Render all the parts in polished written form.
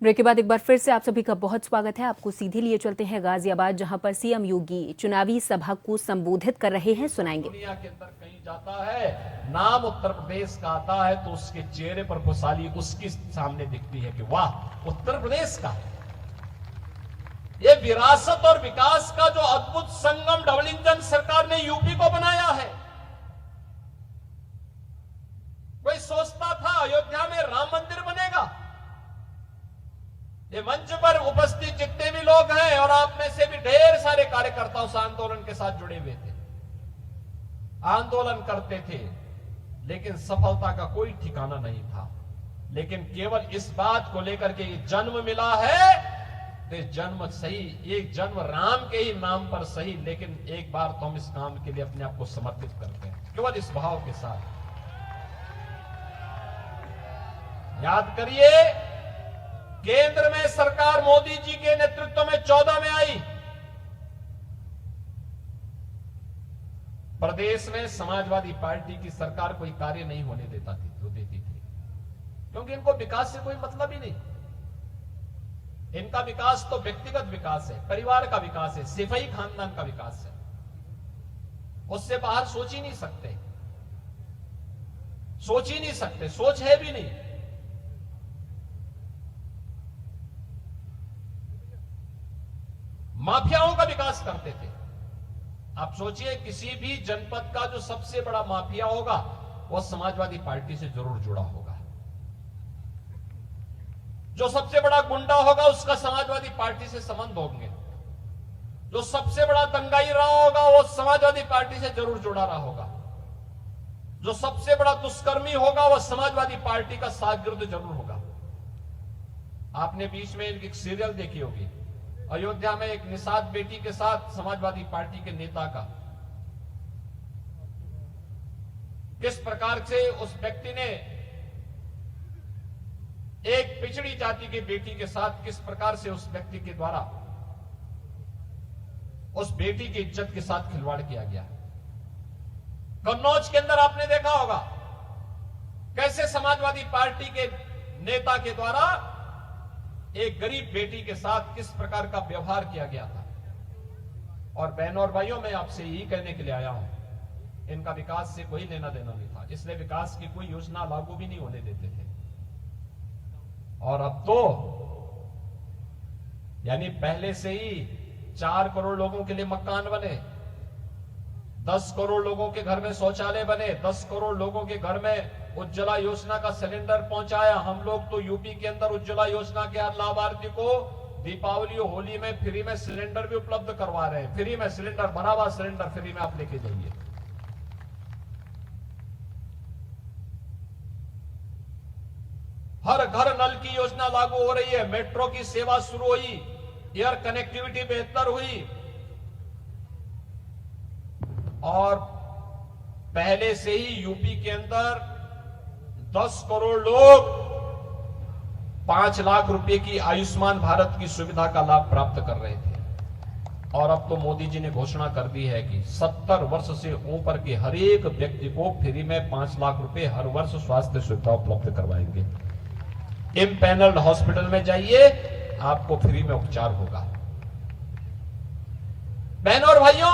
Break के बाद एक बार फिर से आप सभी का बहुत स्वागत है। आपको सीधे लिए चलते हैं गाजियाबाद, जहां पर सीएम योगी चुनावी सभा को संबोधित कर रहे हैं। सुनाएंगे। दुनिया के अंदर कहीं जाता है, नाम उत्तर प्रदेश का आता है तो उसके चेहरे पर खुशहाली उसकी सामने दिखती है कि वाह, उत्तर प्रदेश का ये विरासत और विकास का जो अद्भुत संगम डबल इंजन सरकार ने यूपी को बनाया है। कोई सोचता था अयोध्या में राम मंदिर बनेगा। ये मंच पर उपस्थित जितने भी लोग हैं और आप में से भी ढेर सारे कार्यकर्ता उस आंदोलन के साथ जुड़े हुए थे, आंदोलन करते थे, लेकिन सफलता का कोई ठिकाना नहीं था। लेकिन केवल इस बात को लेकर के ये जन्म मिला है, तो ये जन्म सही, ये जन्म राम के ही नाम पर सही, लेकिन एक बार तो हम इस काम के लिए अपने आप को समर्पित करते हैं, केवल इस भाव के साथ। याद करिए, केंद्र में सरकार मोदी जी के नेतृत्व में 14 में आई। प्रदेश में समाजवादी पार्टी की सरकार कोई कार्य नहीं होने देती थी, क्योंकि इनको विकास से कोई मतलब ही नहीं। इनका विकास तो व्यक्तिगत विकास है, परिवार का विकास है, सिपाही खानदान का विकास है। उससे बाहर सोच ही नहीं सकते, सोच ही नहीं सकते, सोच है भी नहीं। माफियाओं का विकास करते थे। आप सोचिए, किसी भी जनपद का जो सबसे बड़ा माफिया होगा वो समाजवादी पार्टी से जरूर जुड़ा होगा। जो सबसे बड़ा गुंडा होगा उसका समाजवादी पार्टी से संबंध होंगे। जो सबसे बड़ा दंगाई रहा होगा वो समाजवादी पार्टी से जरूर जुड़ा रहा होगा। जो सबसे बड़ा दुष्कर्मी होगा वो समाजवादी पार्टी का शागिर्द जरूर होगा। आपने बीच में एक सीरियल देखी होगी, अयोध्या में एक निषाद बेटी के साथ समाजवादी पार्टी के नेता का किस प्रकार से उस व्यक्ति ने एक पिछड़ी जाति की बेटी के साथ किस प्रकार से उस व्यक्ति के द्वारा उस बेटी की इज्जत के साथ खिलवाड़ किया गया। कन्नौज के अंदर आपने देखा होगा कैसे समाजवादी पार्टी के नेता के द्वारा एक गरीब बेटी के साथ किस प्रकार का व्यवहार किया गया था। और बहनों और भाइयों, मैं आपसे यही कहने के लिए आया हूं, इनका विकास से कोई लेना देना नहीं था, इसलिए विकास की कोई योजना लागू भी नहीं होने देते थे। और अब तो यानी पहले से ही 4 करोड़ लोगों के लिए मकान बने, 10 करोड़ लोगों के घर में शौचालय बने, 10 करोड़ लोगों के घर में उज्ज्वला योजना का सिलेंडर पहुंचाया। हम लोग तो यूपी के अंदर उज्ज्वला योजना के हर लाभार्थी को दीपावली और होली में फ्री में सिलेंडर भी उपलब्ध करवा रहे हैं। फ्री में सिलेंडर, भरा हुआ सिलेंडर फ्री में आप लेके जाइए। हर घर नल की योजना लागू हो रही है, मेट्रो की सेवा शुरू हुई, एयर कनेक्टिविटी बेहतर हुई। और पहले से ही यूपी के अंदर 10 करोड़ लोग 5 लाख रुपए की आयुष्मान भारत की सुविधा का लाभ प्राप्त कर रहे थे। और अब तो मोदी जी ने घोषणा कर दी है कि 70 वर्ष से ऊपर के हर एक व्यक्ति को फ्री में 5 लाख रुपए हर वर्ष स्वास्थ्य सुविधा उपलब्ध करवाएंगे। इम्पैनल्ड हॉस्पिटल में जाइए, आपको फ्री में उपचार होगा। बहनों और भाइयों,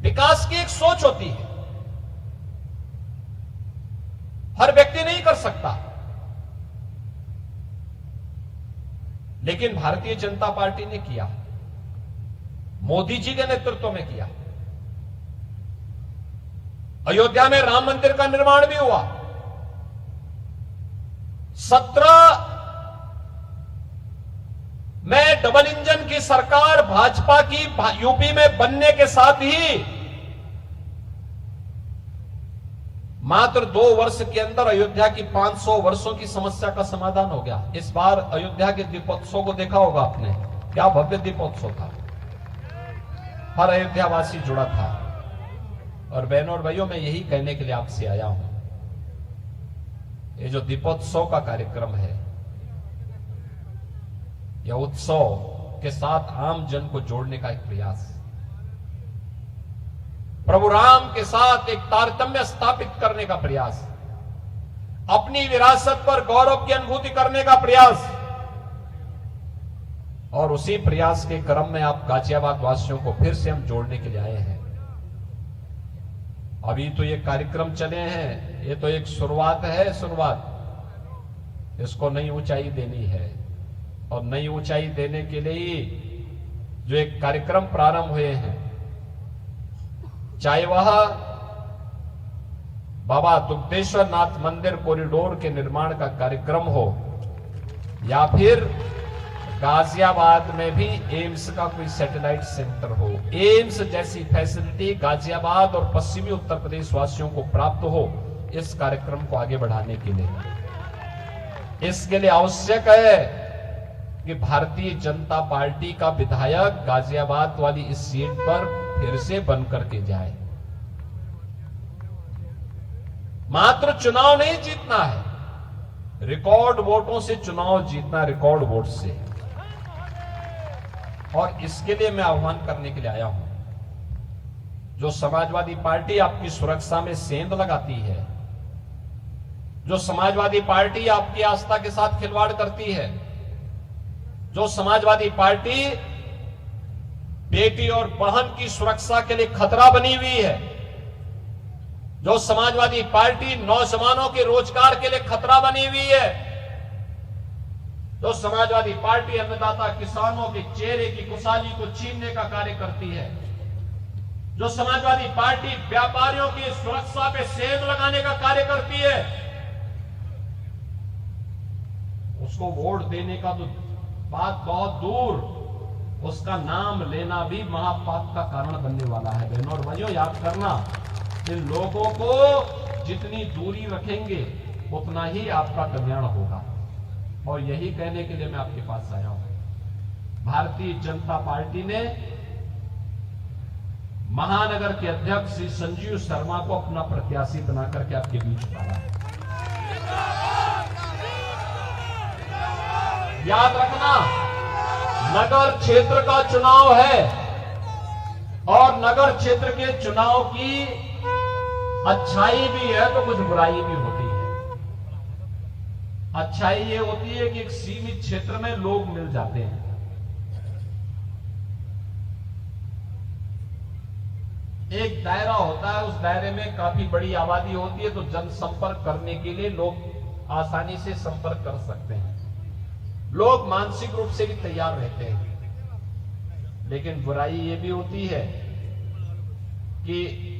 विकास की एक सोच होती है, हर व्यक्ति नहीं कर सकता, लेकिन भारतीय जनता पार्टी ने किया, मोदी जी के नेतृत्व में किया। अयोध्या में राम मंदिर का निर्माण भी हुआ। 17 में डबल इंजन की सरकार भाजपा की यूपी में बनने के साथ ही मात्र 2 वर्ष के अंदर अयोध्या की 500 वर्षों की समस्या का समाधान हो गया। इस बार अयोध्या के दीपोत्सव को देखा होगा आपने, क्या भव्य दीपोत्सव था, हर अयोध्यावासी जुड़ा था। और बहनों और भाइयों, मैं यही कहने के लिए आपसे आया हूं, ये जो दीपोत्सव का कार्यक्रम है, यह उत्सव के साथ आम जन को जोड़ने का एक प्रयास, प्रभु राम के साथ एक तारतम्य स्थापित करने का प्रयास, अपनी विरासत पर गौरव की अनुभूति करने का प्रयास, और उसी प्रयास के क्रम में आप गाजियाबाद वासियों को फिर से हम जोड़ने के लिए आए हैं। अभी तो ये कार्यक्रम चले हैं, ये तो एक शुरुआत है, शुरुआत। इसको नई ऊंचाई देनी है और नई ऊंचाई देने के लिए जो एक कार्यक्रम प्रारंभ हुए हैं, चाहे वह बाबा दुग्धेश्वर नाथ मंदिर कॉरिडोर के निर्माण का कार्यक्रम हो या फिर गाजियाबाद में भी एम्स का कोई सैटेलाइट सेंटर हो, एम्स जैसी फैसिलिटी गाजियाबाद और पश्चिमी उत्तर प्रदेश वासियों को प्राप्त हो, इस कार्यक्रम को आगे बढ़ाने के लिए इसके लिए आवश्यक है कि भारतीय जनता पार्टी का विधायक गाजियाबाद वाली इस सीट पर फिर से बन करके जाए। मात्र चुनाव नहीं जीतना है, रिकॉर्ड वोटों से चुनाव जीतना, रिकॉर्ड वोट से। और इसके लिए मैं आह्वान करने के लिए आया हूं। जो समाजवादी पार्टी आपकी सुरक्षा में सेंध लगाती है, जो समाजवादी पार्टी आपकी आस्था के साथ खिलवाड़ करती है, जो समाजवादी पार्टी बेटी और बहन की सुरक्षा के लिए खतरा बनी हुई है, जो समाजवादी पार्टी नौजवानों के रोजगार के लिए खतरा बनी हुई है, जो समाजवादी पार्टी अन्नदाता किसानों के चेहरे की खुशहाली को छीनने का कार्य करती है, जो समाजवादी पार्टी व्यापारियों की सुरक्षा पे सेंध लगाने का कार्य करती है, उसको वोट देने का तो बात बहुत दूर, उसका नाम लेना भी महापाप का कारण बनने वाला है। बहनों और भाइयों, याद करना, इन लोगों को जितनी दूरी रखेंगे उतना ही आपका कल्याण होगा। और यही कहने के लिए मैं आपके पास आया हूं। भारतीय जनता पार्टी ने महानगर के अध्यक्ष श्री संजीव शर्मा को अपना प्रत्याशी बनाकर के आपके बीच उतारा है। याद रखना, नगर क्षेत्र का चुनाव है और नगर क्षेत्र के चुनाव की अच्छाई भी है तो कुछ बुराई भी होती है। अच्छाई ये होती है कि एक सीमित क्षेत्र में लोग मिल जाते हैं। एक दायरा होता है, उस दायरे में काफी बड़ी आबादी होती है, तो जनसंपर्क करने के लिए लोग आसानी से संपर्क कर सकते हैं, लोग मानसिक रूप से भी तैयार रहते हैं। लेकिन बुराई ये भी होती है कि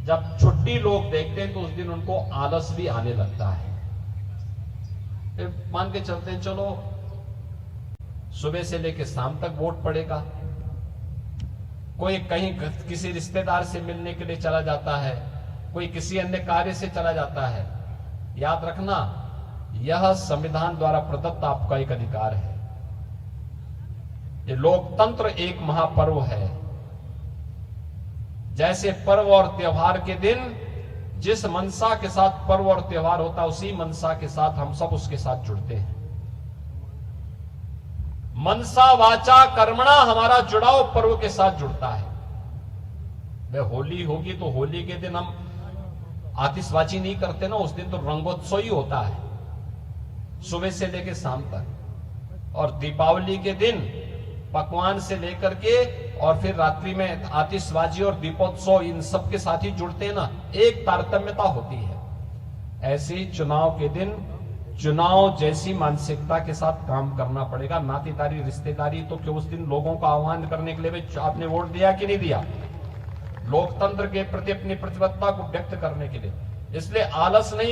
जब छुट्टी लोग देखते हैं तो उस दिन उनको आलस भी आने लगता है। फिर मान के चलते हैं, चलो सुबह से लेकर शाम तक वोट पड़ेगा, कोई कहीं किसी रिश्तेदार से मिलने के लिए चला जाता है, कोई किसी अन्य कार्य से चला जाता है। याद रखना, यह संविधान द्वारा प्रदत्त आपका एक अधिकार है। ये लोकतंत्र एक महापर्व है। जैसे पर्व और त्योहार के दिन जिस मनसा के साथ पर्व और त्योहार होता है, उसी मनसा के साथ हम सब उसके साथ जुड़ते हैं। मनसा वाचा कर्मणा हमारा जुड़ाव पर्व के साथ जुड़ता है। वह होली होगी तो होली के दिन हम आतिशबाजी नहीं करते ना, उस दिन तो रंगोत्सव ही होता है सुबह से लेकर शाम तक। और दीपावली के दिन पकवान से लेकर के और फिर रात्रि में आतिशबाजी और दीपोत्सव, इन सब के साथ ही जुड़ते हैं ना, एक तारतम्यता होती है। ऐसे ही चुनाव के दिन चुनाव जैसी मानसिकता के साथ काम करना पड़ेगा। नातेदारी रिश्तेदारी तो क्यों, उस दिन लोगों का आह्वान करने के लिए आपने वोट दिया कि नहीं दिया, लोकतंत्र के प्रति अपनी प्रतिबद्धता को व्यक्त करने के लिए। इसलिए आलस नहीं